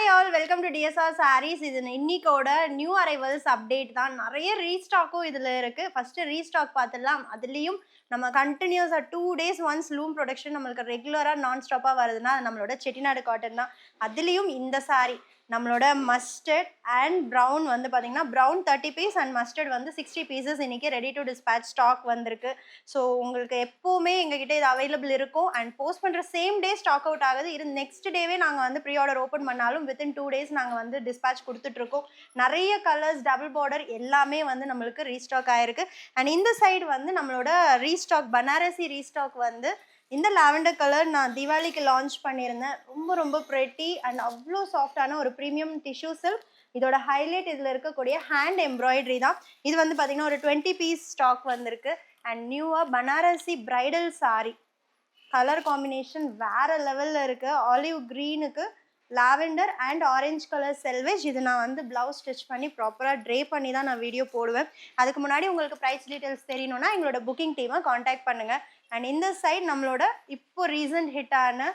Hi all, welcome to DSR Sarees. இது இன்னைக்கோட new arrivals update தான். நிறைய ரீஸ்டாக்கும் இதில் இருக்குது. ஃபஸ்ட்டு ரீஸ்டாக் பார்த்துடலாம். அதுலேயும் நம்ம கண்டினியூஸாக 2 days ஒன்ஸ் லூம் ப்ரொடக்ஷன் நம்மளுக்கு ரெகுலராக நான் ஸ்டாப்பாக வருதுன்னா நம்மளோட செட்டிநாடு காட்டன் தான். அதுலேயும் இந்த சாரீ நம்மளோட மஸ்டர்ட் அண்ட் ப்ரௌன் வந்து பார்த்தீங்கன்னா ப்ரௌன் 30 பீஸ் அண்ட் மஸ்டர்ட் வந்து 60 பீசஸ் இன்றைக்கி ரெடி டு டிஸ்பேச் ஸ்டாக் வந்திருக்கு. ஸோ உங்களுக்கு எப்போவுமே எங்ககிட்ட இது அவைலபிள் இருக்கும் அண்ட் போஸ்ட் பண்ணுற சேம் டே ஸ்டாக் அவுட் ஆகுது. இது நெக்ஸ்ட் டேவே நாங்கள் வந்து ப்ரீ ஆர்டர் ஓப்பன் பண்ணாலும் வித்தின் 2 days நாங்கள் வந்து டிஸ்பேச் கொடுத்துட்ருக்கோம். நிறைய கலர்ஸ் டபுள் பார்டர் எல்லாமே வந்து நம்மளுக்கு ரீஸ்டாக் ஆகிருக்கு. அண்ட் இந்த சைடு வந்து நம்மளோட ரீஸ்டாக் பனாரசி ரீஸ்டாக் வந்து இந்த லாவெண்டர் கலர் நான் தீபாவளிக்கு லான்ச் பண்ணியிருந்தேன். ரொம்ப ப்ரெட்டி அண்ட் அவ்வளோ சாஃப்டான ஒரு ப்ரீமியம் டிஷ்யூ சில்க். இதோட ஹைலைட் இதில் இருக்கக்கூடிய ஹேண்ட் எம்ப்ராய்டரி தான். இது வந்து பார்த்திங்கன்னா ஒரு 20 பீஸ் ஸ்டாக் வந்திருக்கு. அண்ட் நியூவாக Banarasi bridal sari colour combination வேறு லெவலில் இருக்குது. ஆலிவ் க்ரீனுக்கு lavender and orange colour selvage. இது நான் வந்து ப்ளவுஸ் ஸ்டிச் பண்ணி ப்ராப்பராக ட்ரே பண்ணி தான் நான் வீடியோ போடுவேன். அதுக்கு முன்னாடி உங்களுக்கு ப்ரைஸ் டீட்டெயில்ஸ் தெரியணுன்னா எங்களோட புக்கிங் டீமை காண்டாக்ட் பண்ணுங்கள். அண்ட் இந்த சைட் நம்மளோட இப்போ ரீசன்ட் ஹிட்டான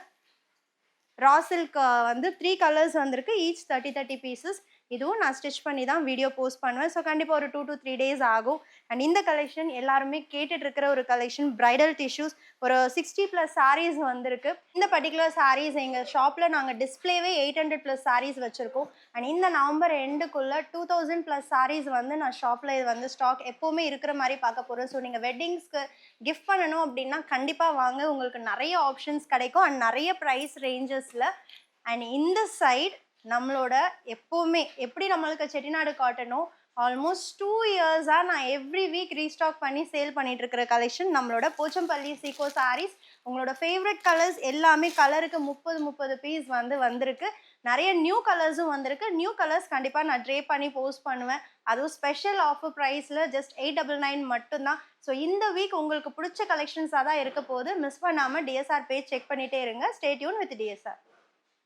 ரா சில்க் வந்து 3 கலர்ஸ் வந்திருக்கு. Each 30 pieces. இதுவும் நான் ஸ்டிச் பண்ணி தான் வீடியோ போஸ்ட் பண்ணுவேன். ஸோ கண்டிப்பாக ஒரு 2 to 3 days ஆகும். அண்ட் இந்த கலெக்ஷன் எல்லாருமே கேட்டுட்ருக்கிற ஒரு கலெக்ஷன் பிரைடல் டிஷ்யூஸ். ஒரு 60+ சாரீஸ் வந்திருக்கு. இந்த பர்டிகுலர் சாரீஸ் எங்கள் ஷாப்பில் நாங்கள் டிஸ்பிளேவே 800+ சாரீஸ் வச்சுருக்கோம். அண்ட் இந்த நவம்பர் எண்டுக்குள்ளே 2000+ சாரீஸ் வந்து நான் ஷாப்பில் இது வந்து ஸ்டாக் எப்போவுமே இருக்கிற மாதிரி பார்க்க போகிறேன். ஸோ நீங்கள் வெட்டிங்ஸ்க்கு கிஃப்ட் பண்ணணும் அப்படின்னா கண்டிப்பாக வாங்க. உங்களுக்கு நிறைய ஆப்ஷன்ஸ் கிடைக்கும் அண்ட் நிறைய ப்ரைஸ் ரேஞ்சஸில். அண்ட் இந்த சைட் நம்மளோட எப்போவுமே எப்படி நம்மளுக்கு செட்டிநாடு காட்டனோ ஆல்மோஸ்ட் 2 இயர்ஸாக நான் எவ்ரி வீக் ரீஸ்டாக் பண்ணி சேல் பண்ணிகிட்ருக்கிற கலெக்ஷன் நம்மளோட போச்சம்பள்ளி சீகோ சாரீஸ். உங்களோட ஃபேவரட் கலர்ஸ் எல்லாமே கலருக்கு 30 பீஸ் வந்து வந்திருக்கு. நிறைய நியூ கலர்ஸும் வந்திருக்கு. நியூ கலர்ஸ் கண்டிப்பாக நான் ட்ரே பண்ணி போஸ்ட் பண்ணுவேன். அதுவும் ஸ்பெஷல் ஆஃபர் ப்ரைஸில் ஜஸ்ட் 899 மட்டும்தான். ஸோ இந்த வீக் உங்களுக்கு பிடிச்ச கலெக்ஷன்ஸாக தான் இருக்க போது. மிஸ் பண்ணாமல் டிஎஸ்ஆர் பேஜ் செக் பண்ணிகிட்டே இருங்க. Stay tune with TSR.